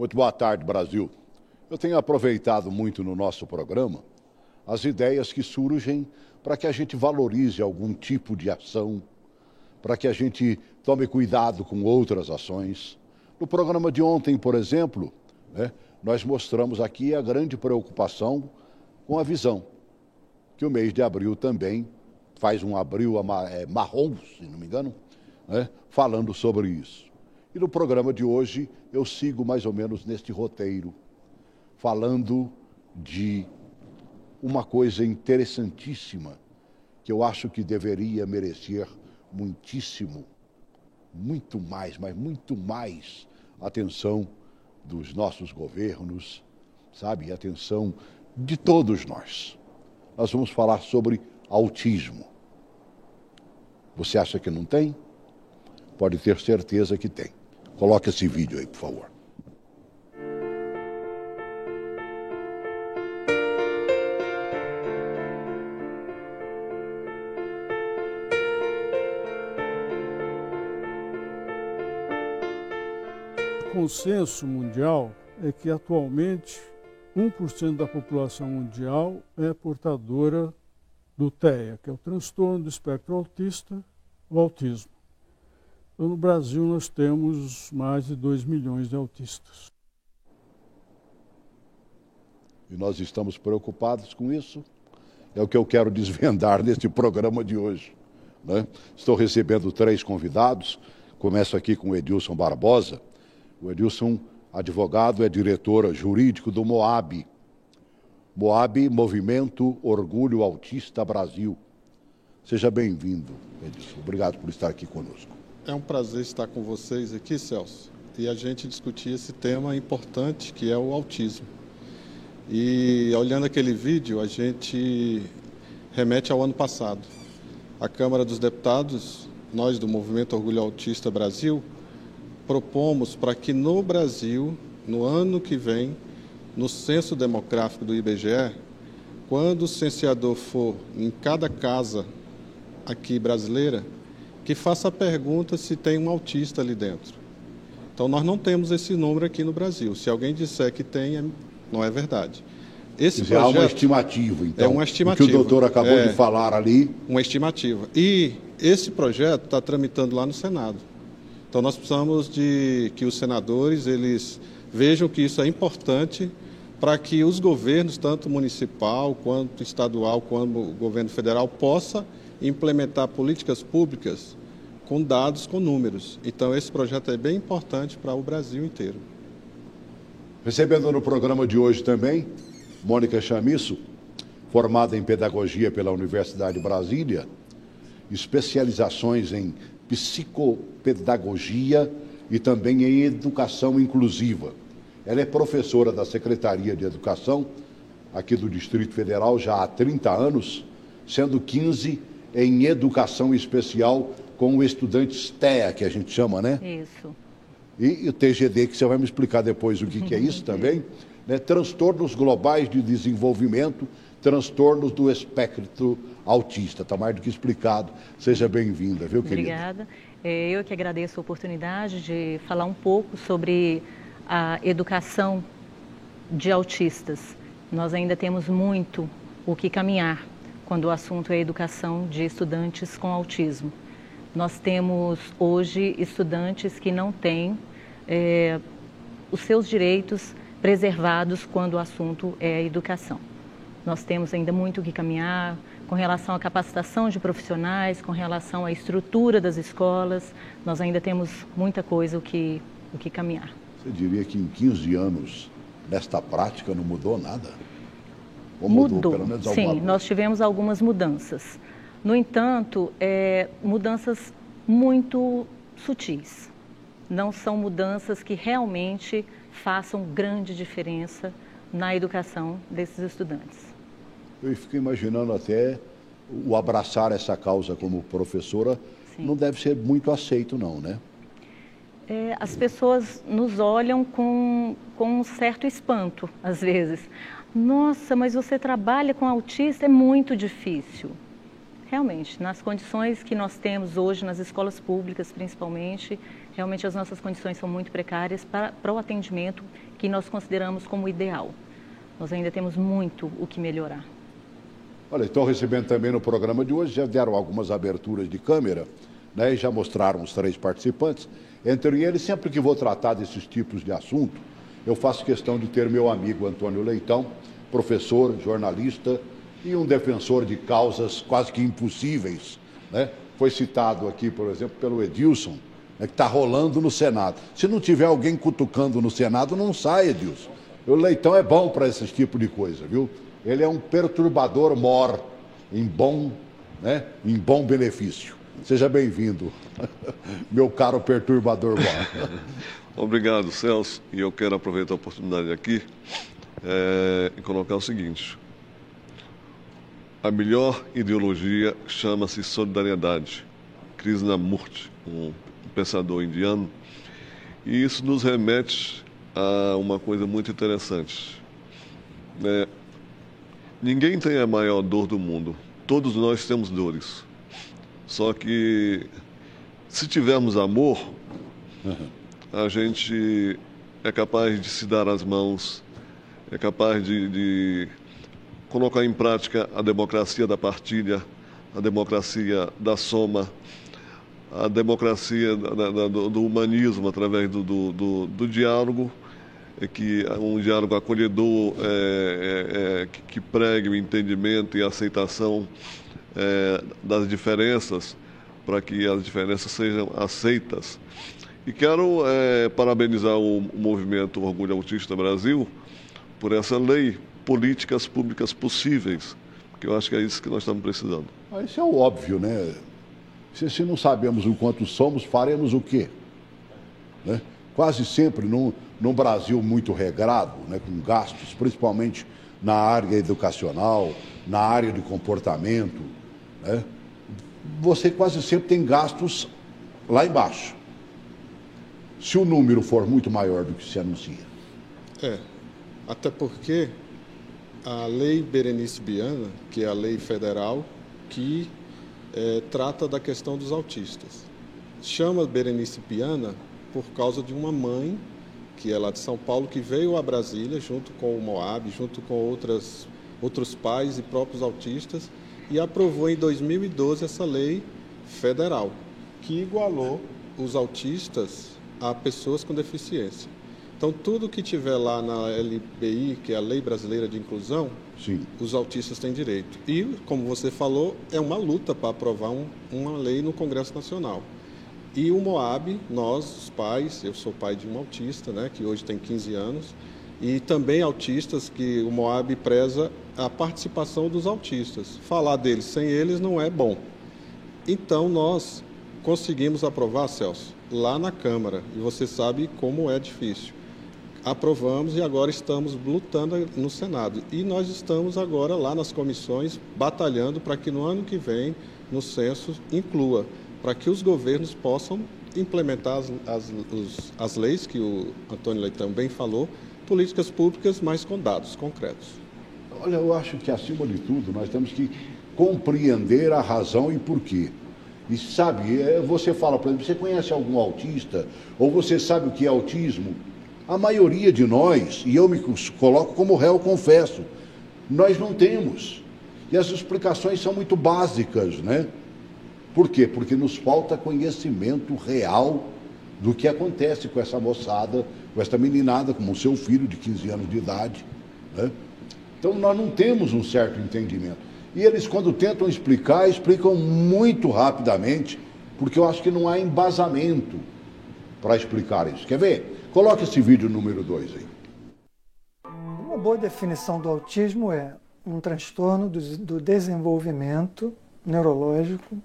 Muito boa tarde, Brasil. Eu tenho aproveitado muito no nosso programa as ideias que surgem para que a gente valorize algum tipo de ação, para que a gente tome cuidado com outras ações. No programa de ontem, por exemplo, nós mostramos aqui a grande preocupação com a visão, que o mês de abril também faz um abril marrom, se não me engano, falando sobre isso. E no programa de hoje eu sigo mais ou menos neste roteiro, falando de uma coisa interessantíssima que eu acho que deveria merecer muitíssimo, muito mais, mas muito mais atenção dos nossos governos, sabe? Atenção de todos nós. Nós vamos falar sobre autismo. Você acha que não tem? Pode ter certeza que tem. Coloque esse vídeo aí, por favor. O consenso mundial é que atualmente 1% da população mundial é portadora do TEA, que é o transtorno do espectro autista, o autismo. Então, no Brasil nós temos mais de 2 milhões de autistas. E nós estamos preocupados com isso. É o que eu quero desvendar neste programa de hoje. Estou recebendo 3 convidados. Começo aqui com o Edilson Barbosa. O Edilson, advogado, é diretor jurídico do MOAB. MOAB, Movimento Orgulho Autista Brasil. Seja bem-vindo, Edilson. Obrigado por estar aqui conosco. É um prazer estar com vocês aqui, Celso, e a gente discutir esse tema importante que é o autismo. E olhando aquele vídeo, a gente remete ao ano passado. A Câmara dos Deputados, nós do Movimento Orgulho Autista Brasil, propomos para que no Brasil, no ano que vem, no censo demográfico do IBGE, quando o censeador for em cada casa aqui brasileira, que faça a pergunta se tem um autista ali dentro. Então, nós não temos esse número aqui no Brasil. Se alguém disser que tem, não é verdade. Esse projeto é uma estimativa, então. É uma estimativa. O que o doutor acabou de falar ali. Uma estimativa. E esse projeto está tramitando lá no Senado. Então, nós precisamos de que os senadores eles vejam que isso é importante para que os governos, tanto municipal, quanto estadual, quanto o governo federal, possa implementar políticas públicas com dados, com números. Então, esse projeto é bem importante para o Brasil inteiro. Recebendo no programa de hoje também, Mônica Chamisso, formada em Pedagogia pela Universidade de Brasília, especializações em Psicopedagogia e também em Educação Inclusiva. Ela é professora da Secretaria de Educação, aqui do Distrito Federal, já há 30 anos, sendo 15 em Educação Especial com estudantes TEA, que a gente chama, né? Isso. E o TGD, que você vai me explicar depois o que é isso também, né? Transtornos globais de desenvolvimento, transtornos do espectro autista. Está mais do que explicado. Seja bem-vinda, viu, querida? Obrigada. Eu que agradeço a oportunidade de falar um pouco sobre a educação de autistas. Nós ainda temos muito o que caminhar quando o assunto é a educação de estudantes com autismo. Nós temos hoje estudantes que não têm os seus direitos preservados quando o assunto é a educação. Nós temos ainda muito o que caminhar com relação à capacitação de profissionais, com relação à estrutura das escolas. Nós ainda temos muita coisa o que caminhar. Você diria que em 15 anos, nesta prática, não mudou nada? Ou mudou, pelo menos sim, nós tivemos algumas mudanças. No entanto, mudanças muito sutis. Não são mudanças que realmente façam grande diferença na educação desses estudantes. Eu fico imaginando até o abraçar essa causa como professora, sim, não deve ser muito aceito não, né? As pessoas nos olham com um certo espanto, às vezes. Nossa, mas você trabalha com autista, é muito difícil. Realmente, nas condições que nós temos hoje, nas escolas públicas principalmente, realmente as nossas condições são muito precárias para o atendimento que nós consideramos como ideal. Nós ainda temos muito o que melhorar. Olha, estão recebendo também no programa de hoje, já deram algumas aberturas de câmera, né, e já mostraram os 3 participantes. Entre eles, sempre que vou tratar desses tipos de assunto, eu faço questão de ter meu amigo Antônio Leitão, professor, jornalista e um defensor de causas quase que impossíveis, né? Foi citado aqui, por exemplo, pelo Edilson, né, que está rolando no Senado. Se não tiver alguém cutucando no Senado, não sai, Edilson. O Leitão é bom para esse tipo de coisa, viu? Ele é um perturbador mor, em bom benefício. Seja bem-vindo, meu caro perturbador mor. Obrigado, Celso. E eu quero aproveitar a oportunidade aqui e colocar o seguinte. A melhor ideologia chama-se solidariedade. Krishnamurti, um pensador indiano. E isso nos remete a uma coisa muito interessante. Ninguém tem a maior dor do mundo. Todos nós temos dores. Só que, se tivermos amor, a gente é capaz de se dar as mãos, é capaz de colocar em prática a democracia da partilha, a democracia da soma, a democracia do humanismo através do diálogo, que um diálogo acolhedor, que pregue o entendimento e a aceitação das diferenças, para que as diferenças sejam aceitas. E quero parabenizar o movimento Orgulho Autista Brasil por essa lei, políticas públicas possíveis, porque eu acho que é isso que nós estamos precisando. Isso é o óbvio, né? Se não sabemos o quanto somos, faremos o quê? Né? Quase sempre, num Brasil muito regrado, né, com gastos, principalmente na área educacional, na área de comportamento, né, você quase sempre tem gastos lá embaixo. Se o número for muito maior do que se anuncia. Até porque a Lei Berenice Viana, que é a lei federal que trata da questão dos autistas, chama Berenice Viana por causa de uma mãe, que é lá de São Paulo, que veio a Brasília junto com o Moab, junto com outros pais e próprios autistas, e aprovou em 2012 essa lei federal, que igualou os autistas a pessoas com deficiência. Então, tudo que tiver lá na LBI, que é a Lei Brasileira de Inclusão, sim, os autistas têm direito. E, como você falou, é uma luta para aprovar uma lei no Congresso Nacional. E o Moab, nós, os pais, eu sou pai de um autista, né, que hoje tem 15 anos, e também autistas, que o Moab preza a participação dos autistas. Falar deles sem eles não é bom. Então, nós conseguimos aprovar, Celso, lá na Câmara, e você sabe como é difícil. Aprovamos e agora estamos lutando no Senado. E nós estamos agora lá nas comissões batalhando para que no ano que vem, no censo, inclua, para que os governos possam implementar as leis que o Antônio Leitão bem falou, políticas públicas, mas com dados concretos. Olha, eu acho que, acima de tudo, nós temos que compreender a razão e porquê. E sabe, você fala, por exemplo, você conhece algum autista? Ou você sabe o que é autismo? A maioria de nós, e eu me coloco como réu, confesso, nós não temos. E as explicações são muito básicas, né? Por quê? Porque nos falta conhecimento real do que acontece com essa moçada, com essa meninada, como o seu filho de 15 anos de idade, né? Então nós não temos um certo entendimento. E eles, quando tentam explicar, explicam muito rapidamente, porque eu acho que não há embasamento para explicar isso. Quer ver? Coloque esse vídeo número 2 aí. Uma boa definição do autismo é um transtorno do desenvolvimento neurológico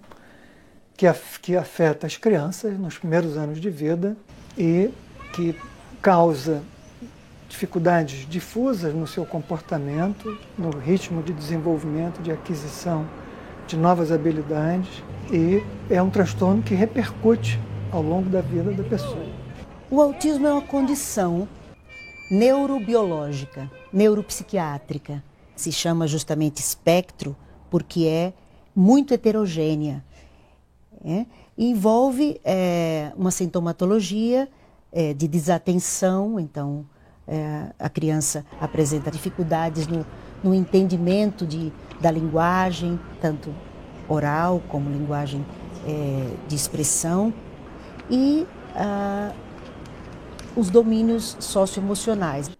que afeta as crianças nos primeiros anos de vida e que causa dificuldades difusas no seu comportamento, no ritmo de desenvolvimento, de aquisição de novas habilidades, e é um transtorno que repercute ao longo da vida da pessoa. O autismo é uma condição neurobiológica, neuropsiquiátrica. Se chama justamente espectro porque é muito heterogênea. Envolve uma sintomatologia de desatenção, então a criança apresenta dificuldades no entendimento da linguagem, tanto oral como linguagem de expressão, e os domínios socioemocionais.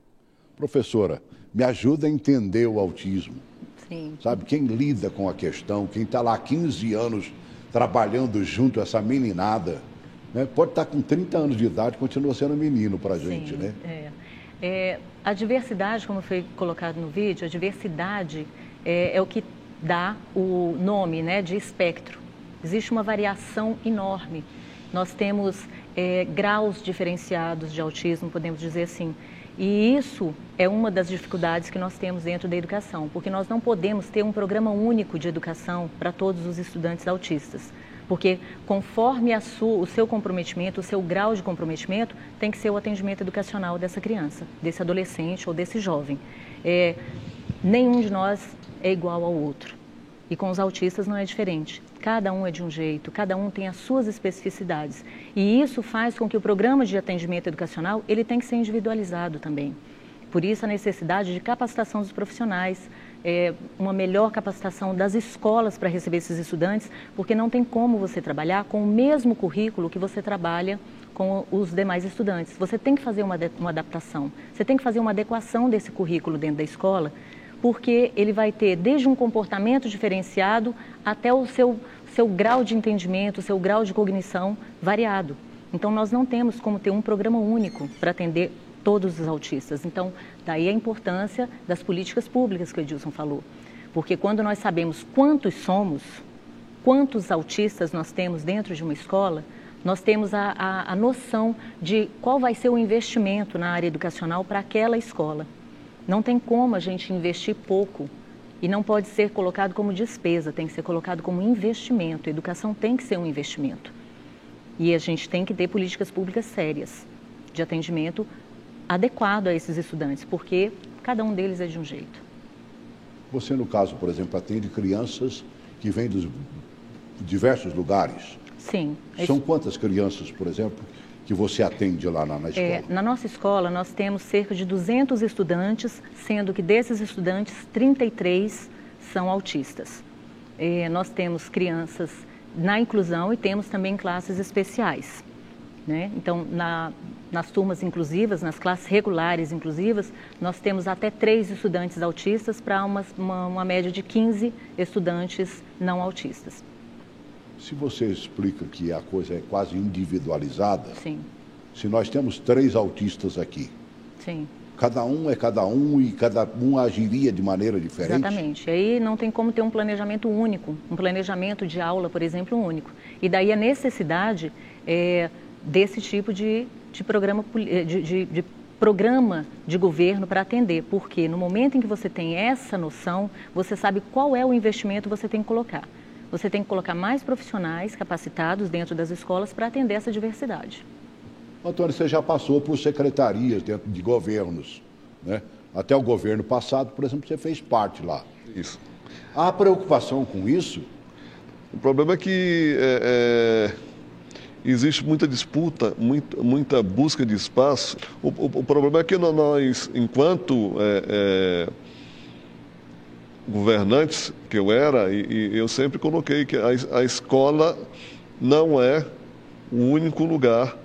Professora, me ajuda a entender o autismo. Sim. Sabe, quem lida com a questão, quem está lá há 15 anos trabalhando junto a essa meninada, né? Pode estar com 30 anos de idade, continua sendo menino para a gente, né? A diversidade, como foi colocado no vídeo, a diversidade é o que dá o nome, né, de espectro. Existe uma variação enorme. Nós temos graus diferenciados de autismo, podemos dizer assim. E isso é uma das dificuldades que nós temos dentro da educação, porque nós não podemos ter um programa único de educação para todos os estudantes autistas, porque conforme o seu comprometimento, o seu grau de comprometimento, tem que ser o atendimento educacional dessa criança, desse adolescente ou desse jovem. Nenhum de nós é igual ao outro. E com os autistas não é diferente. Cada um é de um jeito, cada um tem as suas especificidades. E isso faz com que o programa de atendimento educacional, ele tem que ser individualizado também. Por isso a necessidade de capacitação dos profissionais, uma melhor capacitação das escolas para receber esses estudantes, porque não tem como você trabalhar com o mesmo currículo que você trabalha com os demais estudantes. Você tem que fazer uma adaptação, você tem que fazer uma adequação desse currículo dentro da escola, porque ele vai ter desde um comportamento diferenciado até o seu grau de entendimento, o seu grau de cognição variado. Então, nós não temos como ter um programa único para atender todos os autistas. Então, daí a importância das políticas públicas que o Edilson falou. Porque quando nós sabemos quantos somos, quantos autistas nós temos dentro de uma escola, nós temos a noção de qual vai ser o investimento na área educacional para aquela escola. Não tem como a gente investir pouco e não pode ser colocado como despesa, tem que ser colocado como investimento. A educação tem que ser um investimento. E a gente tem que ter políticas públicas sérias de atendimento adequado a esses estudantes, porque cada um deles é de um jeito. Você, no caso, por exemplo, atende crianças que vêm dos diversos lugares? Sim. São quantas crianças, por exemplo, que você atende lá na escola? Na nossa escola, nós temos cerca de 200 estudantes, sendo que desses estudantes, 33 são autistas. Nós temos crianças na inclusão e temos também classes especiais, né? Então, nas turmas inclusivas, nas classes regulares inclusivas, nós temos até 3 estudantes autistas para uma média de 15 estudantes não autistas. Se você explica que a coisa é quase individualizada, sim, se nós temos 3 autistas aqui, sim, cada um é cada um e cada um agiria de maneira diferente? Exatamente. Aí não tem como ter um planejamento único, um planejamento de aula, por exemplo, único. E daí a necessidade desse tipo de programa de governo para atender, porque no momento em que você tem essa noção, você sabe qual é o investimento que você tem que colocar. Você tem que colocar mais profissionais capacitados dentro das escolas para atender essa diversidade. Antônio, você já passou por secretarias dentro de governos, né? Até o governo passado, por exemplo, você fez parte lá. Isso. Há preocupação com isso? O problema é que existe muita disputa, muita busca de espaço. O problema é que nós, enquanto governantes que eu era, e eu sempre coloquei que a escola não é o único lugar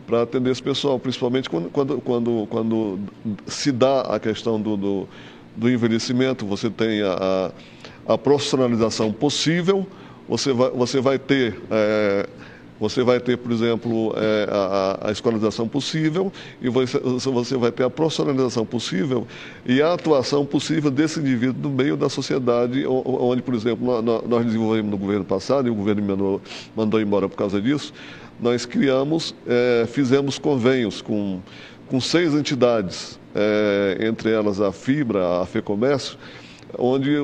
para atender esse pessoal, principalmente quando se dá a questão do envelhecimento. Você tem a profissionalização possível, você vai ter, por exemplo, a escolarização possível, e você vai ter a profissionalização possível e a atuação possível desse indivíduo no meio da sociedade, onde, por exemplo, nós desenvolvemos no governo passado, e o governo me mandou embora por causa disso. Nós fizemos convênios com 6 entidades, entre elas a Fibra, a FEComércio, onde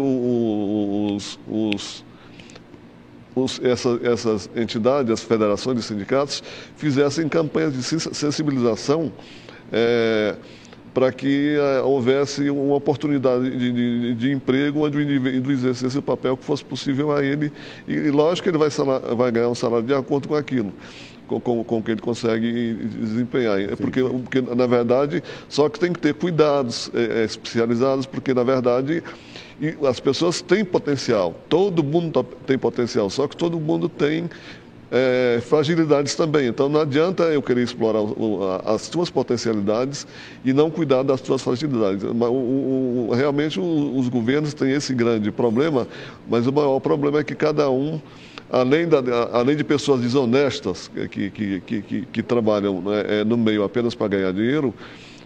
essas entidades, as federações de sindicatos, fizessem campanhas de sensibilização para que houvesse uma oportunidade de emprego onde o indivíduo exercesse o papel que fosse possível a ele. E lógico que ele vai ganhar um salário de acordo com aquilo, com o que ele consegue desempenhar. Porque, na verdade, só que tem que ter cuidados especializados, porque, na verdade, as pessoas têm potencial. Todo mundo tem potencial, só que todo mundo tem fragilidades também. Então, não adianta eu querer explorar as suas potencialidades e não cuidar das suas fragilidades. Realmente, os governos têm esse grande problema, mas o maior problema é que cada um, além de pessoas desonestas que trabalham, né, no meio apenas para ganhar dinheiro,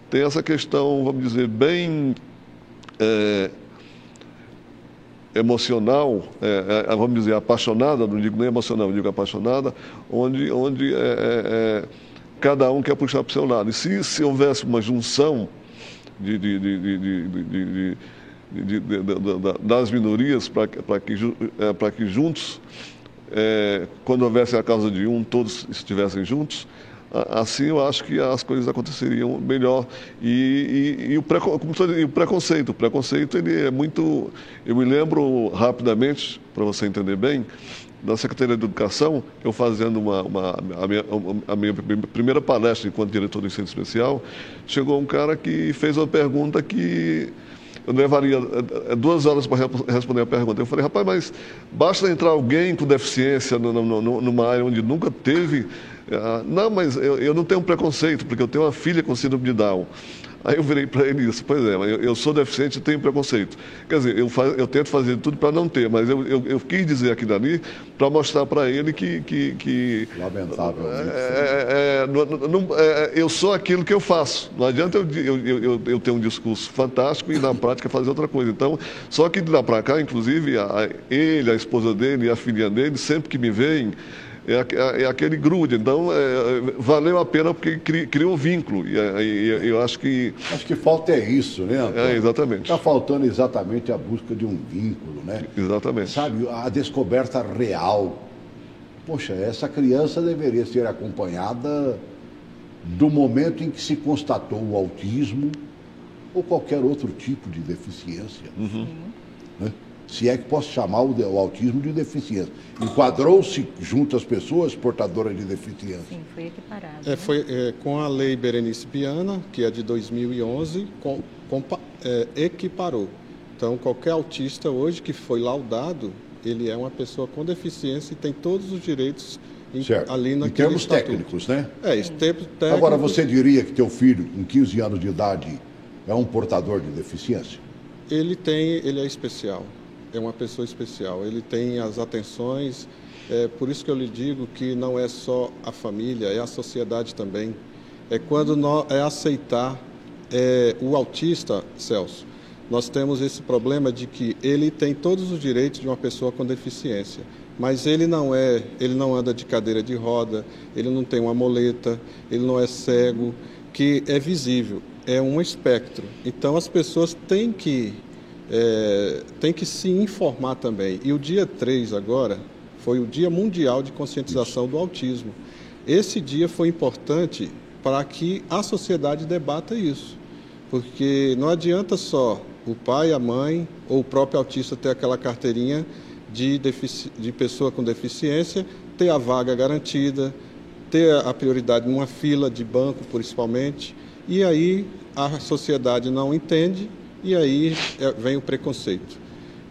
tem essa questão, vamos dizer, bem emocional, vamos dizer, apaixonada, não digo nem emocional, digo apaixonada, onde cada um quer puxar para o seu lado. E se houvesse uma junção das minorias para que juntos, quando houvesse a causa de um, todos estivessem juntos, assim eu acho que as coisas aconteceriam melhor. E o preconceito ele é muito... Eu me lembro rapidamente, para você entender bem, da Secretaria de Educação, eu fazendo a minha primeira palestra enquanto diretor do Ensino Especial, chegou um cara que fez uma pergunta que eu levaria 2 horas para responder a pergunta. Eu falei, rapaz, mas basta entrar alguém com deficiência numa área onde nunca teve... não, mas eu não tenho preconceito, porque eu tenho uma filha com síndrome de Down. Aí eu virei para ele e disse, pois é, eu sou deficiente e tenho preconceito. Quer dizer, eu tento fazer tudo para não ter, mas eu quis dizer aquilo ali para mostrar para ele que lamentavelmente. Eu sou aquilo que eu faço. Não adianta eu ter um discurso fantástico e na prática fazer outra coisa. Então, só que de lá para cá, inclusive, ele, a esposa dele e a filhinha dele, sempre que me veem, é aquele grude. Então, valeu a pena porque criou um vínculo. E eu acho que... Acho que falta isso, né, Antônio? Exatamente. Está faltando exatamente a busca de um vínculo, né? Exatamente. Sabe, a descoberta real. Poxa, essa criança deveria ser acompanhada do momento em que se constatou o autismo ou qualquer outro tipo de deficiência. Uhum. Né? Se é que posso chamar o autismo de deficiência. Enquadrou-se junto às pessoas portadoras de deficiência. Sim, foi equiparado. Com a Lei Berenice Viana, que é de 2011, equiparou. Então, qualquer autista hoje que foi laudado, ele é uma pessoa com deficiência e tem todos os direitos ali naquele em termos estatuto. Técnicos, né? Em termos técnicos. Agora, você diria que teu filho, com 15 anos de idade, é um portador de deficiência? Ele é especial. É uma pessoa especial, ele tem as atenções, por isso que eu lhe digo que não é só a família, é a sociedade também. É aceitar o autista, Celso. Nós temos esse problema de que ele tem todos os direitos de uma pessoa com deficiência, mas ele não anda de cadeira de roda, ele não tem uma muleta, ele não é cego, que é visível, é um espectro. Então as pessoas têm que se informar também. E o dia 3 agora foi o Dia Mundial de Conscientização do Autismo. Esse dia foi importante para que a sociedade debata isso. Porque não adianta só o pai, a mãe ou o próprio autista ter aquela carteirinha de pessoa com deficiência, ter a vaga garantida, ter a prioridade numa fila de banco, principalmente, e aí a sociedade não entende. E aí vem o preconceito.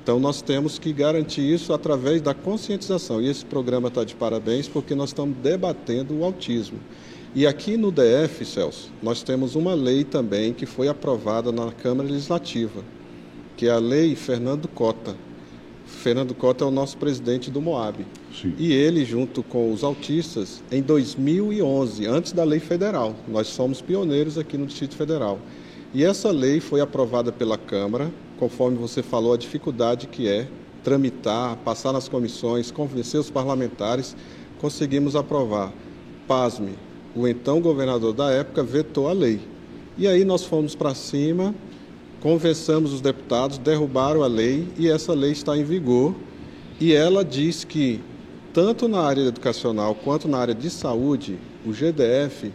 Então, nós temos que garantir isso através da conscientização. E esse programa está de parabéns porque nós estamos debatendo o autismo. E aqui no DF, Celso, nós temos uma lei também que foi aprovada na Câmara Legislativa, que é a Lei Fernando Cota. Fernando Cota é o nosso presidente do MOAB. Sim. E ele, junto com os autistas, em 2011, antes da lei federal, nós somos pioneiros aqui no Distrito Federal. E essa lei foi aprovada pela Câmara, conforme você falou, a dificuldade que é tramitar, passar nas comissões, convencer os parlamentares, conseguimos aprovar. Pasme, o então governador da época vetou a lei. E aí nós fomos para cima, conversamos os deputados, derrubaram a lei e essa lei está em vigor. E ela diz que, tanto na área educacional quanto na área de saúde, o GDF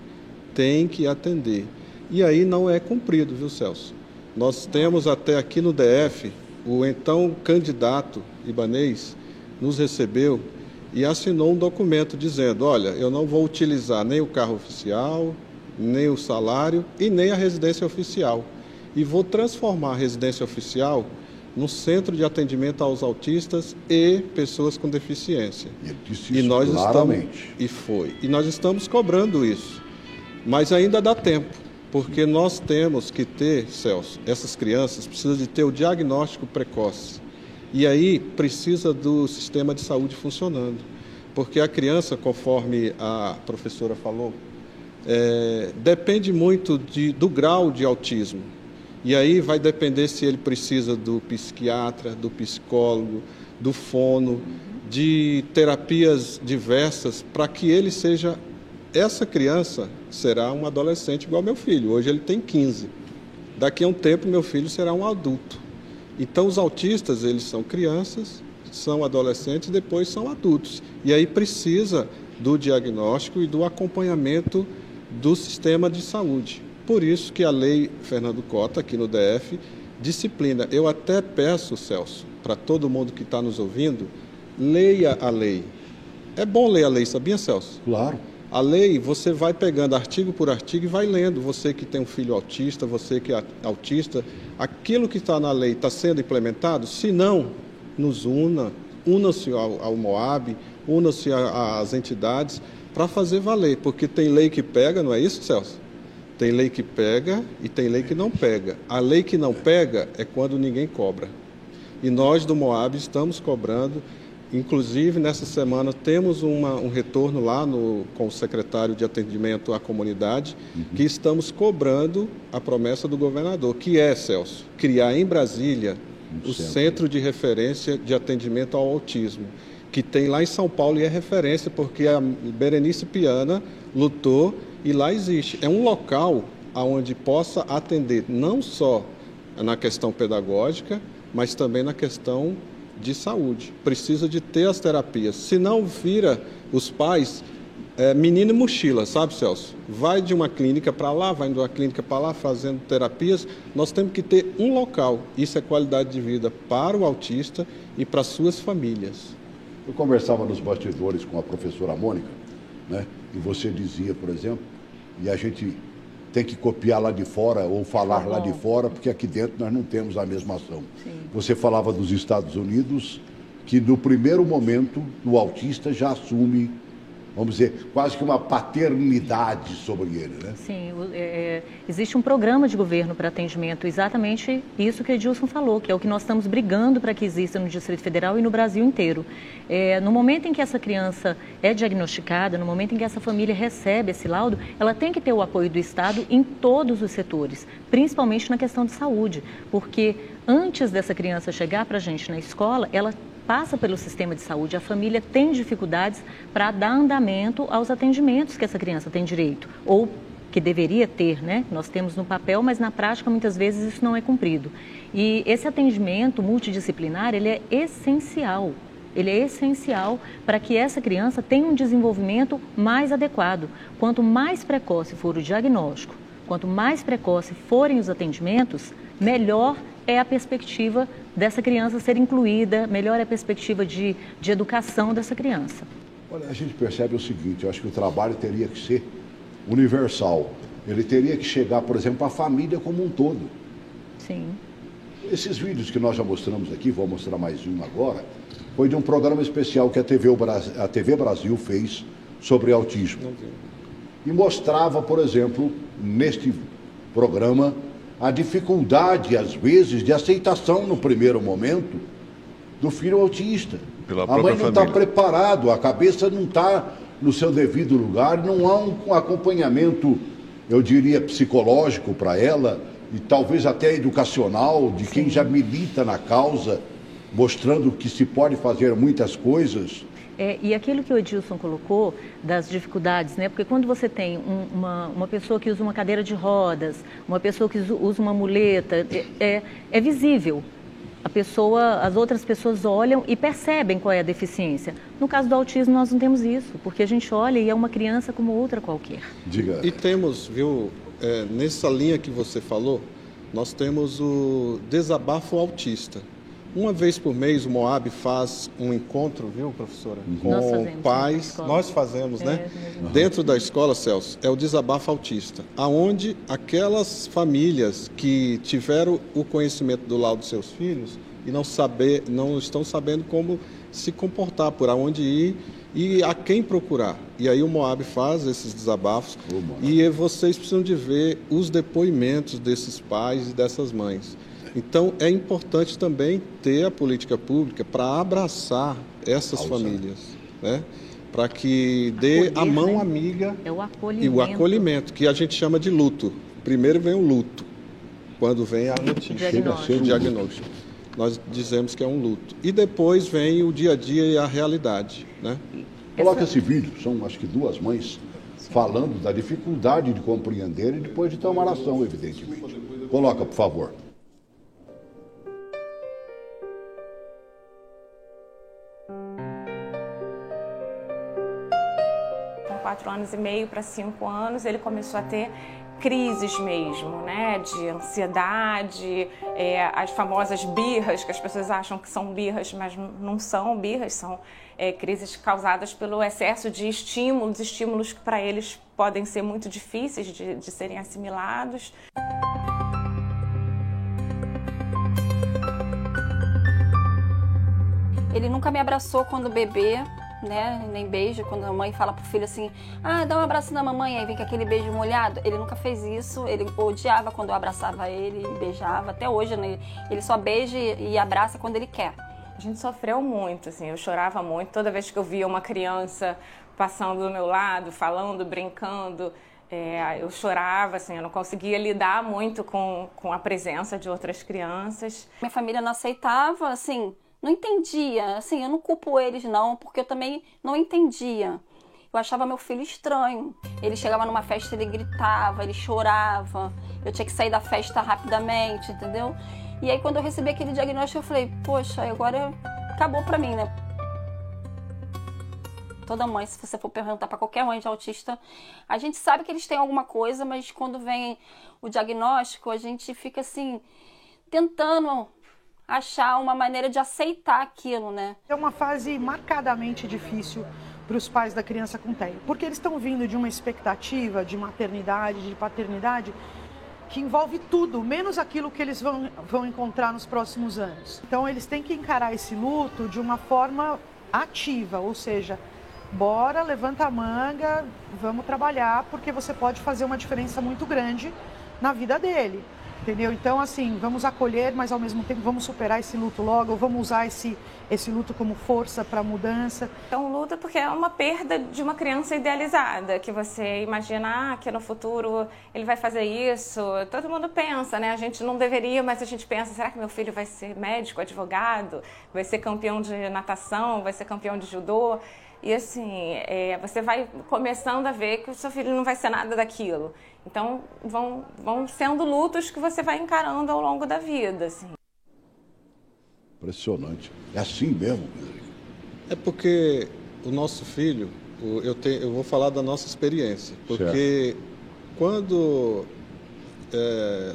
tem que atender. E aí não é cumprido, viu, Celso? Nós temos até aqui no DF, o então candidato ibanês nos recebeu e assinou um documento dizendo, olha, eu não vou utilizar nem o carro oficial, nem o salário e nem a residência oficial. E vou transformar a residência oficial num centro de atendimento aos autistas e pessoas com deficiência. Ele disse isso claramente. E nós estamos cobrando isso. Mas ainda dá tempo, porque nós temos que ter, Celso, essas crianças precisam de ter o diagnóstico precoce. E aí precisa do sistema de saúde funcionando. Porque a criança, conforme a professora falou, depende muito do grau de autismo. E aí vai depender se ele precisa do psiquiatra, do psicólogo, do fono, de terapias diversas, para que ele seja... Essa criança será um adolescente igual meu filho. Hoje ele tem 15. Daqui a um tempo meu filho será um adulto. Então os autistas, eles são crianças, são adolescentes e depois são adultos. E aí precisa do diagnóstico e do acompanhamento do sistema de saúde. Por isso que a lei Fernando Cota, aqui no DF, disciplina. Eu até peço, Celso, para todo mundo que está nos ouvindo, leia a lei. É bom ler a lei, sabia, Celso? Claro. A lei, você vai pegando artigo por artigo e vai lendo. Você que tem um filho autista, você que é autista, aquilo que está na lei está sendo implementado? Se não, nos una-se ao MOAB, una-se às entidades para fazer valer, porque tem lei que pega, não é isso, Celso? Tem lei que pega e tem lei que não pega. A lei que não pega é quando ninguém cobra. E nós do MOAB estamos cobrando. Inclusive, nessa semana, temos um retorno lá com o secretário de Atendimento à Comunidade, que estamos cobrando a promessa do governador, que é, Celso, criar em Brasília o Centro de Referência de Atendimento ao Autismo, que tem lá em São Paulo e é referência, porque a Berenice Piana lutou e lá existe. É um local onde possa atender não só na questão pedagógica, mas também na questão de saúde. Precisa de ter as terapias. Se não vira os pais, menino e mochila, sabe, Celso? Vai de uma clínica para lá, vai de uma clínica para lá, fazendo terapias. Nós temos que ter um local. Isso é qualidade de vida para o autista e para suas famílias. Eu conversava nos bastidores com a professora Mônica, né? E você dizia, por exemplo, e a gente tem que copiar lá de fora ou falar lá de fora, porque aqui dentro nós não temos a mesma ação. Sim. Você falava dos Estados Unidos, que no primeiro momento o autista já assume, vamos dizer, quase que uma paternidade sobre ele, né? Sim, existe um programa de governo para atendimento, exatamente isso que o Edilson falou, que é o que nós estamos brigando para que exista no Distrito Federal e no Brasil inteiro. No momento em que essa criança é diagnosticada, no momento em que essa família recebe esse laudo, ela tem que ter o apoio do Estado em todos os setores, principalmente na questão de saúde, porque antes dessa criança chegar para a gente na escola, ela passa pelo sistema de saúde, a família tem dificuldades para dar andamento aos atendimentos que essa criança tem direito, ou que deveria ter, né? Nós temos no papel, mas na prática muitas vezes isso não é cumprido. E esse atendimento multidisciplinar, ele é essencial. Ele é essencial para que essa criança tenha um desenvolvimento mais adequado. Quanto mais precoce for o diagnóstico, quanto mais precoce forem os atendimentos, melhor é a perspectiva dessa criança ser incluída, melhor é a perspectiva de educação dessa criança. Olha, a gente percebe o seguinte, eu acho que o trabalho teria que ser universal. Ele teria que chegar, por exemplo, à família como um todo. Sim. Esses vídeos que nós já mostramos aqui, vou mostrar mais um agora, foi de um programa especial que a TV Brasil fez sobre autismo. E mostrava, por exemplo, neste programa, a dificuldade, às vezes, de aceitação no primeiro momento do filho autista. A mãe não está preparada, a cabeça não está no seu devido lugar, não há um acompanhamento, eu diria, psicológico para ela, e talvez até educacional, de quem já milita na causa, mostrando que se pode fazer muitas coisas. E aquilo que o Edilson colocou, das dificuldades, né? Porque quando você tem uma pessoa que usa uma cadeira de rodas, uma pessoa que usa uma muleta, é visível. As outras pessoas olham e percebem qual é a deficiência. No caso do autismo, nós não temos isso, porque a gente olha e é uma criança como outra qualquer. Diga. E temos, viu, nessa linha que você falou, nós temos o desabafo autista. Uma vez por mês o Moab faz um encontro, viu, professora? Com pais. Nós fazemos, né? Dentro da escola, Celso, é o desabafo autista, aonde aquelas famílias que tiveram o conhecimento do laudo dos seus filhos e não estão sabendo como se comportar, por aonde ir e a quem procurar. E aí o Moab faz esses desabafos e vocês precisam de ver os depoimentos desses pais e dessas mães. Então, é importante também ter a política pública para abraçar essas famílias, né? Para que dê a mão amiga e o acolhimento, que a gente chama de luto. Primeiro vem o luto, quando vem a notícia, o diagnóstico. Nós dizemos que é um luto. E depois vem o dia a dia e a realidade, né? Coloca esse vídeo, são acho que 2 mães falando da dificuldade de compreender e depois de tomar ação, evidentemente. Coloca, por favor. 4 anos e meio para 5 anos, ele começou a ter crises mesmo, né, de ansiedade, as famosas birras, que as pessoas acham que são birras, mas não são birras, são crises causadas pelo excesso de estímulos que para eles podem ser muito difíceis de serem assimilados. Ele nunca me abraçou quando bebê, né, nem beijo, quando a mãe fala pro filho assim, dá um abraço na mamãe, aí vem com aquele beijo molhado. Ele nunca fez isso, ele odiava quando eu abraçava ele, beijava, até hoje, né, ele só beija e abraça quando ele quer. A gente sofreu muito, assim, eu chorava muito, toda vez que eu via uma criança passando do meu lado, falando, brincando, eu chorava, assim, eu não conseguia lidar muito com a presença de outras crianças. Minha família não aceitava, assim, não entendia, assim, eu não culpo eles não, porque eu também não entendia. Eu achava meu filho estranho. Ele chegava numa festa, ele gritava, ele chorava. Eu tinha que sair da festa rapidamente, entendeu? E aí quando eu recebi aquele diagnóstico, eu falei, poxa, agora acabou pra mim, né? Toda mãe, se você for perguntar pra qualquer mãe de autista, a gente sabe que eles têm alguma coisa, mas quando vem o diagnóstico, a gente fica assim, tentando achar uma maneira de aceitar aquilo, né? É uma fase marcadamente difícil para os pais da criança com TEA, porque eles estão vindo de uma expectativa de maternidade, de paternidade, que envolve tudo, menos aquilo que eles vão encontrar nos próximos anos. Então eles têm que encarar esse luto de uma forma ativa, ou seja, bora, levanta a manga, vamos trabalhar, porque você pode fazer uma diferença muito grande na vida dele. Entendeu? Então, assim, vamos acolher, mas ao mesmo tempo vamos superar esse luto logo, vamos usar esse luto como força para a mudança. É um luto porque é uma perda de uma criança idealizada, que você imagina que no futuro ele vai fazer isso. Todo mundo pensa, né? A gente não deveria, mas a gente pensa, será que meu filho vai ser médico, advogado, vai ser campeão de natação, vai ser campeão de judô? E assim, você vai começando a ver que o seu filho não vai ser nada daquilo. Então, vão sendo lutos que você vai encarando ao longo da vida, assim. Impressionante. É assim mesmo, Pedro? É porque o nosso filho, eu vou falar da nossa experiência, porque quando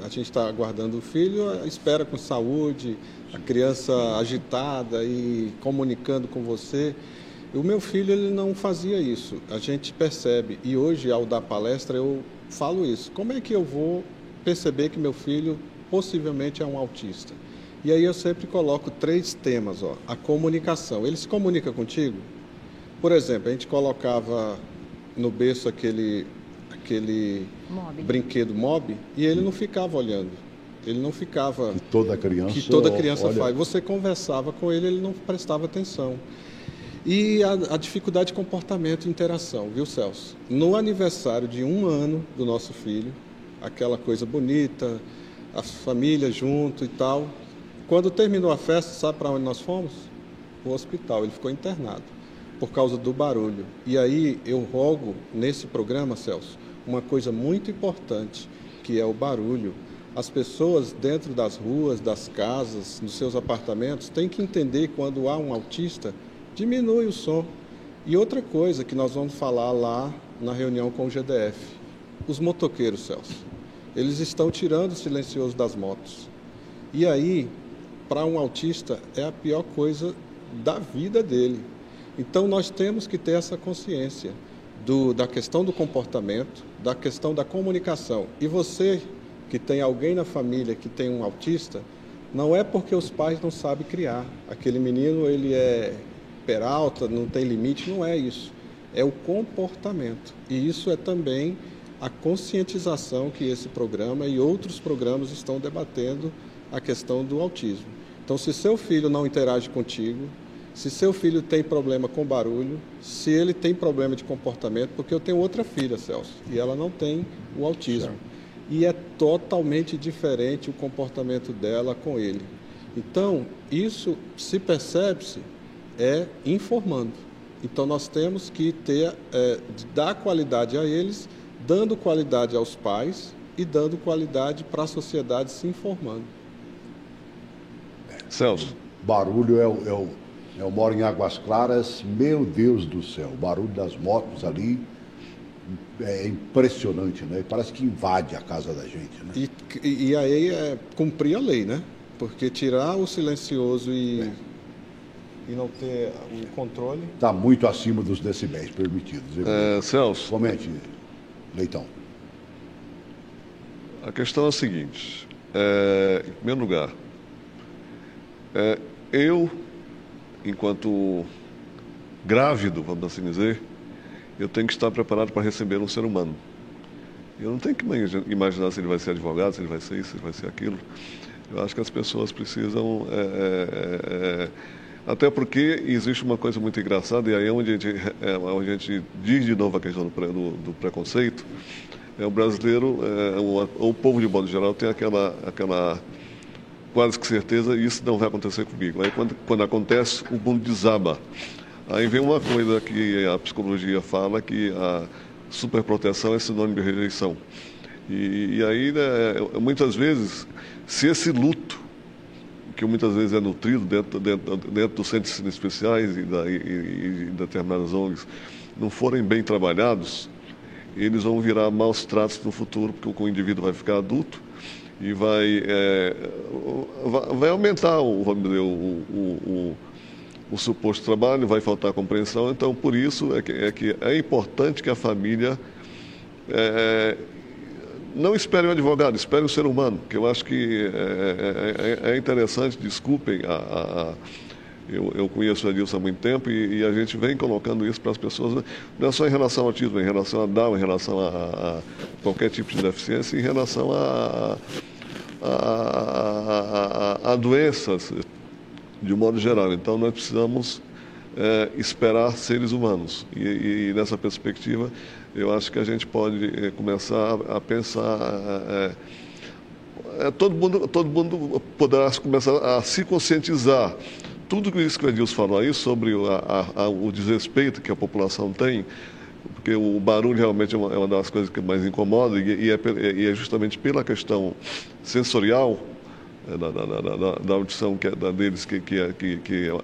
a gente está aguardando o filho, espera com saúde, a criança agitada e comunicando com você. O meu filho, ele não fazia isso, a gente percebe, e hoje, ao dar palestra, eu falo isso. Como é que eu vou perceber que meu filho possivelmente é um autista? E aí eu sempre coloco 3 temas, ó. A comunicação. Ele se comunica contigo? Por exemplo, a gente colocava no berço aquele brinquedo Mob e ele não ficava olhando. Ele não ficava... Que toda criança faz. Você conversava com ele, ele não prestava atenção. E a dificuldade de comportamento e interação, viu, Celso? No aniversário de 1 ano do nosso filho, aquela coisa bonita, a família junto e tal. Quando terminou a festa, sabe para onde nós fomos? O hospital. Ele ficou internado por causa do barulho. E aí eu rogo nesse programa, Celso, uma coisa muito importante, que é o barulho. As pessoas dentro das ruas, das casas, nos seus apartamentos, têm que entender quando há um autista, diminui o som. E outra coisa que nós vamos falar lá na reunião com o GDF, os motoqueiros, Celso. eles estão tirando o silencioso das motos. E aí, para um autista, é a pior coisa da vida dele. Então, nós temos que ter essa consciência da questão do comportamento, da questão da comunicação. E você, que tem alguém na família que tem um autista, não é porque os pais não sabem criar. Aquele menino, ele é peralta, não tem limite, não é isso. É o comportamento. E isso é também a conscientização que esse programa e outros programas estão debatendo a questão do autismo. Então, se seu filho não interage contigo, se seu filho tem problema com barulho, se ele tem problema de comportamento, porque eu tenho outra filha, Celso, e ela não tem o autismo. Certo. E é totalmente diferente o comportamento dela com ele. Então, isso se percebe-se informando. Então, nós temos que dar qualidade a eles, dando qualidade aos pais e dando qualidade para a sociedade se informando. Celso. Barulho eu moro em Águas Claras, meu Deus do céu, o barulho das motos ali é impressionante, né? Parece que invade a casa da gente, né? E aí é cumprir a lei, né? Porque tirar o silencioso e não ter o controle... Está muito acima dos decibéis permitidos. Celso. Comente, Leitão. A questão é a seguinte, em primeiro lugar, eu, enquanto grávido, vamos assim dizer, eu tenho que estar preparado para receber um ser humano. Eu não tenho que imaginar se ele vai ser advogado, se ele vai ser isso, se ele vai ser aquilo. Eu acho que as pessoas precisam... até porque existe uma coisa muito engraçada, e aí é onde a gente diz de novo a questão do preconceito. O brasileiro, o povo de modo geral, tem aquela quase que certeza, isso não vai acontecer comigo. Aí quando acontece, o mundo desaba. Aí vem uma coisa que a psicologia fala, que a superproteção é sinônimo de rejeição. E aí, muitas vezes, se esse luto, que muitas vezes é nutrido dentro dos centros de ensino especiais e determinadas ONGs, não forem bem trabalhados, eles vão virar maus tratos no futuro, porque o indivíduo vai ficar adulto e vai aumentar, vamos dizer, o suposto trabalho, vai faltar compreensão. Então, por isso que é importante que a família não espere um advogado, espere um ser humano, que eu acho que é interessante, desculpem, eu conheço o Adilson há muito tempo e a gente vem colocando isso para as pessoas, não é só em relação ao autismo, em relação a Down, em relação a qualquer tipo de deficiência, em relação a doenças de um modo geral. Então, nós precisamos esperar seres humanos. E nessa perspectiva, eu acho que a gente pode começar a pensar... todo mundo poderá começar a se conscientizar. Tudo isso que o Edilson falou aí sobre o desrespeito que a população tem, porque o barulho realmente é uma das coisas que mais incomoda e é justamente pela questão sensorial da audição deles que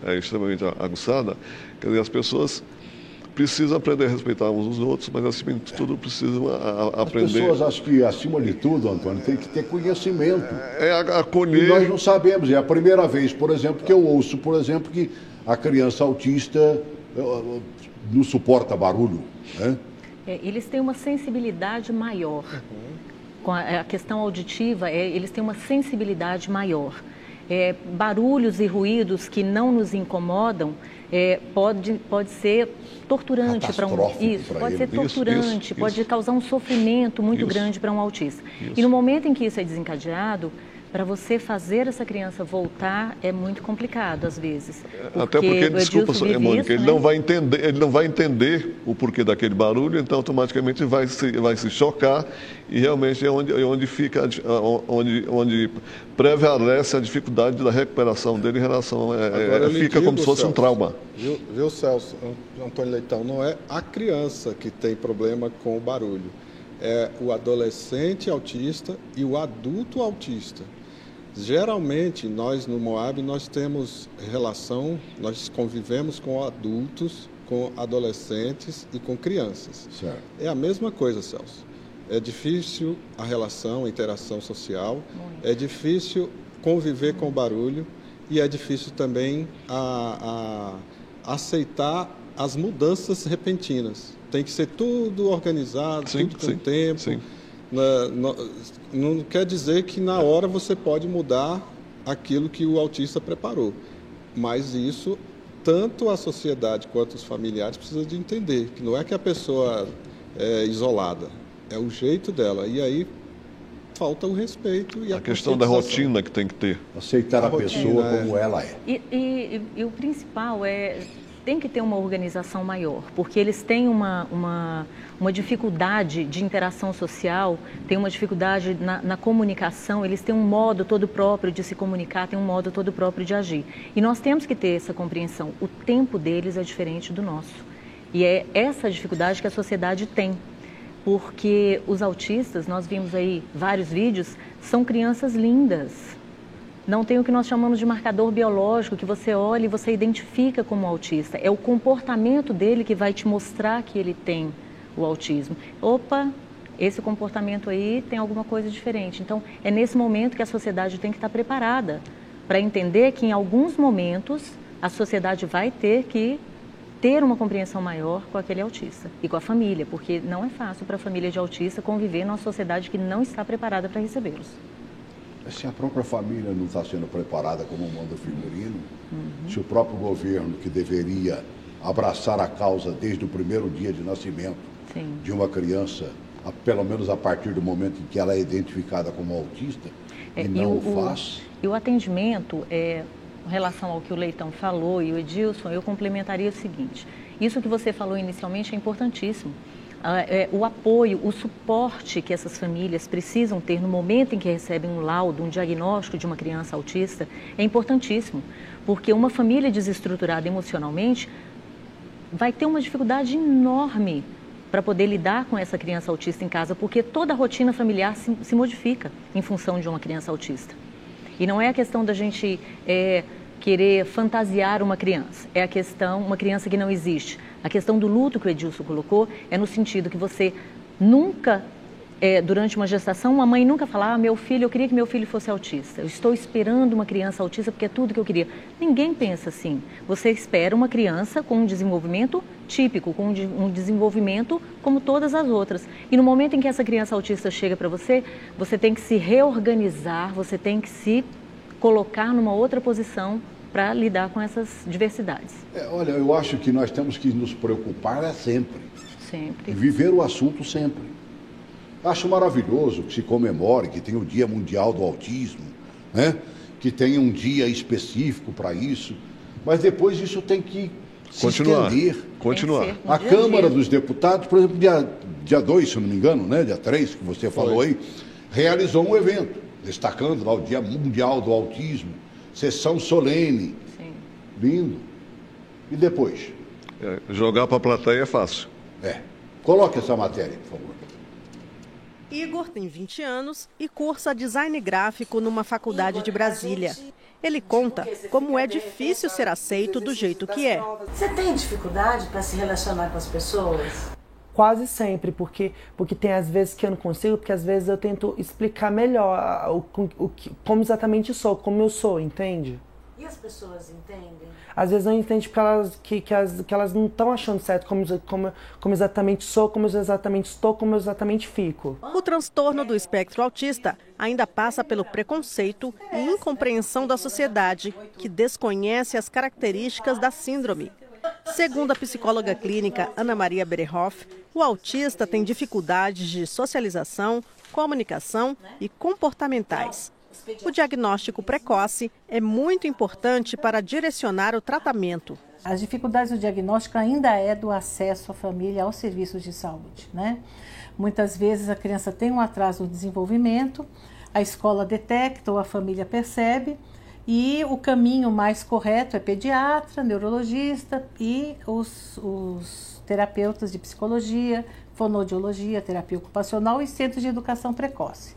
é extremamente aguçada. Quer dizer, as pessoas precisam aprender a respeitar uns os outros, mas acima de tudo precisam aprender... As pessoas, acho que acima de tudo, Antônio, tem que ter conhecimento. Acolher... E nós não sabemos, é a primeira vez, por exemplo, que eu ouço, por exemplo, que a criança autista não suporta barulho, né? Eles têm uma sensibilidade maior. Com a questão auditiva, eles têm uma sensibilidade maior. Barulhos e ruídos que não nos incomodam pode ser torturante para pode ser torturante, pode causar um sofrimento muito grande para um autista. E no momento em que isso é desencadeado, para você fazer essa criança voltar é muito complicado às vezes. Até porque, desculpa, Mônica, ele não vai entender o porquê daquele barulho, então automaticamente vai se chocar e realmente é onde prevalece a dificuldade da recuperação dele em relação fica como se fosse um trauma. Viu, Celso, Antônio Leitão, não é a criança que tem problema com o barulho, é o adolescente autista e o adulto autista. Geralmente, nós no Moab, nós temos relação, nós convivemos com adultos, com adolescentes e com crianças. Certo. É a mesma coisa, Celso. é difícil a relação, a interação social, é difícil conviver com o barulho e é difícil também a aceitar as mudanças repentinas. Tem que ser tudo organizado, tudo com tempo. Sim. Não quer dizer que na hora você pode mudar aquilo que o autista preparou, mas isso tanto a sociedade quanto os familiares precisam de entender, que não é que a pessoa é isolada, é o jeito dela, e aí falta o respeito e a questão da rotina que tem que ter. Aceitar a pessoa como ela é. E o principal tem que ter uma organização maior, porque eles têm uma dificuldade de interação social, tem uma dificuldade na comunicação, eles têm um modo todo próprio de se comunicar, têm um modo todo próprio de agir. E nós temos que ter essa compreensão. O tempo deles é diferente do nosso. E é essa dificuldade que a sociedade tem. Porque os autistas, nós vimos aí vários vídeos, são crianças lindas. Não tem o que nós chamamos de marcador biológico, que você olha e você identifica como autista. É o comportamento dele que vai te mostrar que ele tem o autismo. Opa, esse comportamento aí tem alguma coisa diferente. Então, é nesse momento que a sociedade tem que estar preparada para entender que em alguns momentos a sociedade vai ter que ter uma compreensão maior com aquele autista e com a família, porque não é fácil para a família de autista conviver numa sociedade que não está preparada para recebê-los. Se a própria família não está sendo preparada como manda o figurino, se o próprio governo, que deveria abraçar a causa desde o primeiro dia de nascimento de uma criança, pelo menos a partir do momento em que ela é identificada como autista, e não o faz. E o atendimento, em relação ao que o Leitão falou e o Edilson, eu complementaria o seguinte: isso que você falou inicialmente é importantíssimo. O apoio, o suporte que essas famílias precisam ter no momento em que recebem um laudo, um diagnóstico de uma criança autista, é importantíssimo, porque uma família desestruturada emocionalmente vai ter uma dificuldade enorme para poder lidar com essa criança autista em casa, porque toda a rotina familiar se modifica em função de uma criança autista. E não é a questão da gente querer fantasiar uma criança, é a questão, uma criança que não existe. A questão do luto que o Edilson colocou é no sentido que você nunca, durante uma gestação, uma mãe nunca fala: meu filho, eu queria que meu filho fosse autista, eu estou esperando uma criança autista porque é tudo que eu queria. Ninguém pensa assim. Você espera uma criança com um desenvolvimento típico, com um desenvolvimento como todas as outras. E no momento em que essa criança autista chega para você, você tem que se reorganizar, você tem que se colocar numa outra posição para lidar com essas diversidades. Olha, eu acho que nós temos que nos preocupar sempre. Sempre. E viver o assunto sempre. Acho maravilhoso que se comemore, que tem o Dia Mundial do Autismo, né? Que tenha um dia específico para isso, mas depois isso tem que se estender. Continuar. A Câmara dos Deputados, por exemplo, dia 2, se não me engano, né? Dia 3, que você falou aí, realizou um evento, destacando lá o Dia Mundial do Autismo, sessão solene. Sim. Lindo. E depois? Jogar para a plateia é fácil. Coloque essa matéria, por favor. Igor tem 20 anos e cursa design gráfico numa faculdade de Brasília. Ele conta como é difícil ser aceito do jeito que é. Você tem dificuldade para se relacionar com as pessoas? Quase sempre, porque tem às vezes que eu não consigo, porque às vezes eu tento explicar melhor como exatamente sou, como eu sou, entende? E as pessoas entendem? Às vezes não entendem porque elas não estão achando certo como exatamente sou, como exatamente estou, como exatamente fico. O transtorno do espectro autista ainda passa pelo preconceito e incompreensão da sociedade, que desconhece as características da síndrome. Segundo a psicóloga clínica Ana Maria Berehoff, o autista tem dificuldades de socialização, comunicação e comportamentais. O diagnóstico precoce é muito importante para direcionar o tratamento. As dificuldades do diagnóstico ainda é do acesso à família aos serviços de saúde, né? Muitas vezes a criança tem um atraso no desenvolvimento, a escola detecta ou a família percebe, e o caminho mais correto é pediatra, neurologista e os terapeutas de psicologia, fonoaudiologia, terapia ocupacional e centros de educação precoce.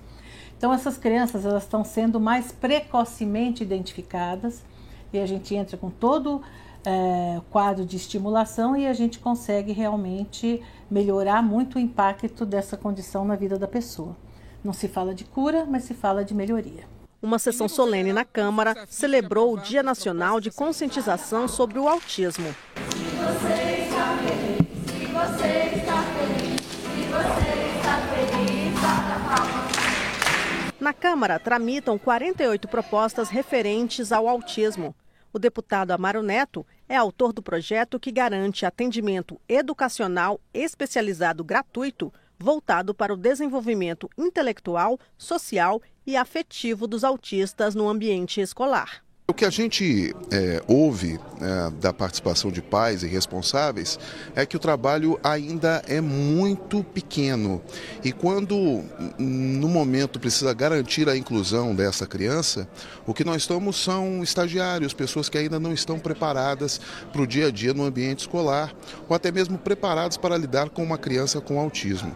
Então essas crianças elas estão sendo mais precocemente identificadas e a gente entra com todo quadro de estimulação e a gente consegue realmente melhorar muito o impacto dessa condição na vida da pessoa. Não se fala de cura, mas se fala de melhoria. Uma sessão solene na Câmara celebrou o Dia Nacional de Conscientização sobre o Autismo. Se você está feliz, se você está feliz, se você está feliz, bata palma. Na Câmara tramitam 48 propostas referentes ao autismo. O deputado Amaro Neto é autor do projeto que garante atendimento educacional especializado gratuito voltado para o desenvolvimento intelectual, social e afetivo dos autistas no ambiente escolar. O que a gente ouve da participação de pais e responsáveis é que o trabalho ainda é muito pequeno e quando no momento precisa garantir a inclusão dessa criança, o que nós temos são estagiários, pessoas que ainda não estão preparadas para o dia a dia no ambiente escolar ou até mesmo preparadas para lidar com uma criança com autismo.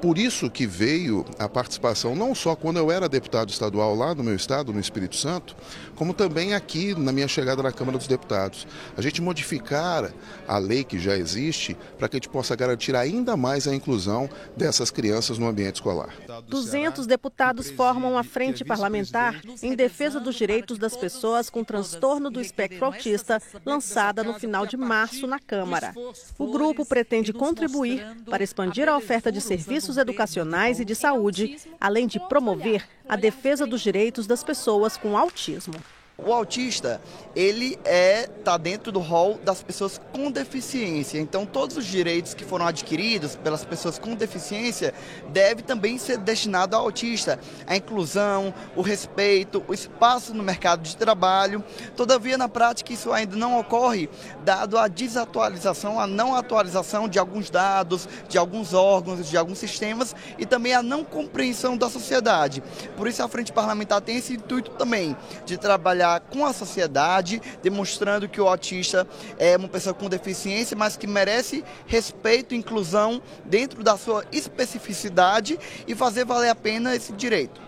Por isso que veio a participação, não só quando eu era deputado estadual lá no meu estado, no Espírito Santo, como também aqui na minha chegada na Câmara dos Deputados. A gente modificar a lei que já existe para que a gente possa garantir ainda mais a inclusão dessas crianças no ambiente escolar. 200 deputados formam a frente parlamentar em defesa dos direitos das pessoas com transtorno do espectro autista, lançada no final de março na Câmara. O grupo pretende contribuir para expandir a oferta de serviços educacionais e de saúde, além de promover a defesa dos direitos das pessoas com autismo. O autista, ele está dentro do rol das pessoas com deficiência. Então, todos os direitos que foram adquiridos pelas pessoas com deficiência devem também ser destinados ao autista. A inclusão, o respeito, o espaço no mercado de trabalho. Todavia, na prática, isso ainda não ocorre, dado a desatualização, a não atualização de alguns dados, de alguns órgãos, de alguns sistemas e também a não compreensão da sociedade. Por isso, a Frente Parlamentar tem esse intuito também de trabalhar com a sociedade, demonstrando que o autista é uma pessoa com deficiência, mas que merece respeito e inclusão dentro da sua especificidade e fazer valer a pena esse direito.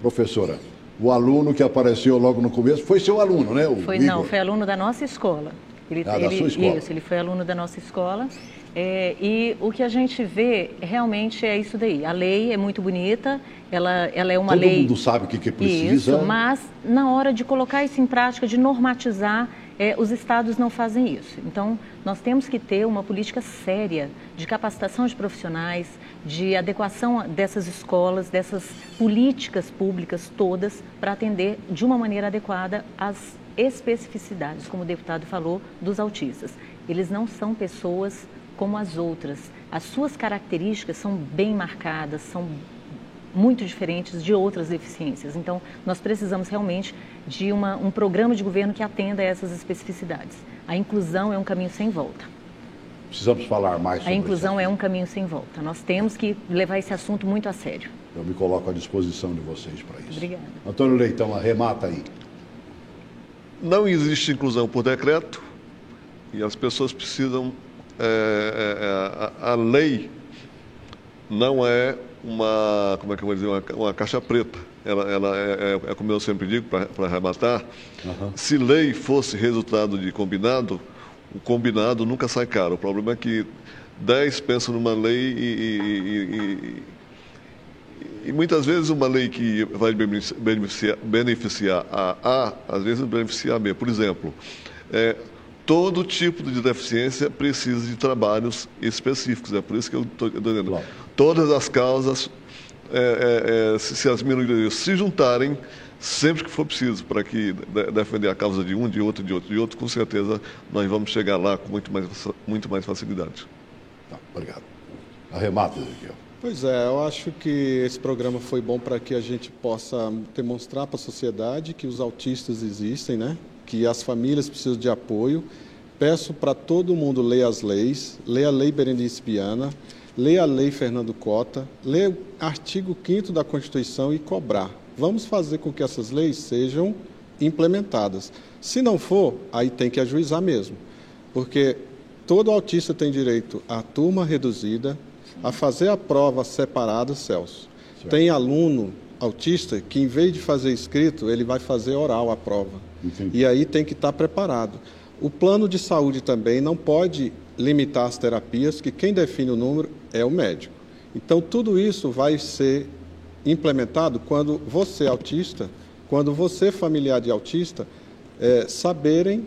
Professora, o aluno que apareceu logo no começo foi seu aluno, né? Não, foi aluno da nossa escola. Da sua escola? Isso, ele foi aluno da nossa escola. E o que a gente vê realmente é isso daí. A lei é muito bonita, ela é uma lei... Todo mundo sabe o que precisa. Isso, mas na hora de colocar isso em prática, de normatizar, os estados não fazem isso. Então, nós temos que ter uma política séria de capacitação de profissionais, de adequação dessas escolas, dessas políticas públicas todas, para atender de uma maneira adequada às especificidades, como o deputado falou, dos autistas. Eles não são pessoas como as outras. As suas características são bem marcadas, são muito diferentes de outras deficiências. Então, nós precisamos realmente de um programa de governo que atenda a essas especificidades. A inclusão é um caminho sem volta. Precisamos falar mais sobre isso. A inclusão é um caminho sem volta. Nós temos que levar esse assunto muito a sério. Eu me coloco à disposição de vocês para isso. Obrigada. Antônio Leitão, arremata aí. Não existe inclusão por decreto e as pessoas precisam... a lei não é uma, como é que eu vou dizer, uma caixa preta. Ela é como eu sempre digo, para arrematar, se lei fosse resultado de combinado, o combinado nunca sai caro. O problema é que 10 pensam numa lei e muitas vezes uma lei que vai beneficiar a A, às vezes beneficia a B. Por exemplo, todo tipo de deficiência precisa de trabalhos específicos. É por isso que eu estou dizendo. Claro. Todas as causas, se as minorias se juntarem, sempre que for preciso, para que defender a causa de um, de outro, com certeza nós vamos chegar lá com muito mais facilidade. Tá, obrigado. Arremata, Ezequiel. Pois é, eu acho que esse programa foi bom para que a gente possa demonstrar para a sociedade que os autistas existem, né? Que as famílias precisam de apoio. Peço para todo mundo ler as leis, ler a Lei Berenice Viana, ler a Lei Fernando Cota, ler o artigo 5º da Constituição e cobrar. Vamos fazer com que essas leis sejam implementadas. Se não for, aí tem que ajuizar mesmo, porque todo autista tem direito à turma reduzida, a fazer a prova separada, Celso. Certo. Tem aluno autista que, em vez de fazer escrito, ele vai fazer oral a prova. Entendi. E aí tem que estar preparado. O plano de saúde também não pode limitar as terapias, que quem define o número é o médico. Então, tudo isso vai ser implementado quando você, autista, quando você, familiar de autista, saberem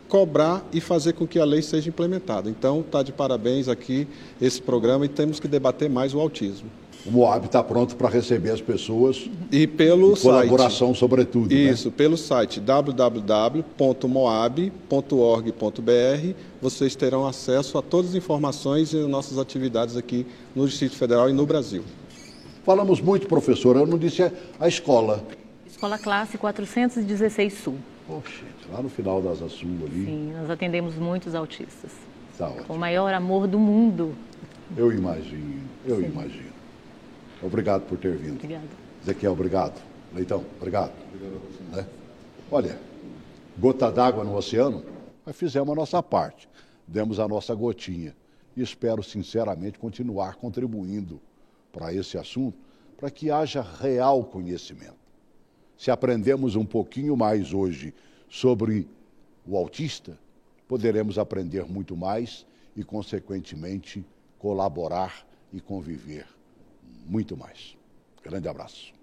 cobrar e fazer com que a lei seja implementada. Então, está de parabéns aqui esse programa e temos que debater mais o autismo. O Moab está pronto para receber as pessoas e pelo colaboração, site, sobretudo. Isso, né? Pelo site www.moab.org.br vocês terão acesso a todas as informações e nossas atividades aqui no Distrito Federal e no Brasil. Falamos muito, professor, eu não disse a escola. Escola Classe 416 Sul. Poxa, lá no final da Asa Sul ali. Sim, nós atendemos muitos autistas. Tá ótimo. Com o maior amor do mundo. Eu imagino, imagino. Obrigado por ter vindo. Obrigada. Ezequiel, obrigado. Leitão, obrigado. Né? Olha, gota d'água no oceano, mas fizemos a nossa parte. Demos a nossa gotinha. E espero, sinceramente, continuar contribuindo para esse assunto, para que haja real conhecimento. Se aprendemos um pouquinho mais hoje sobre o autista, poderemos aprender muito mais e, consequentemente, colaborar e conviver muito mais. Grande abraço.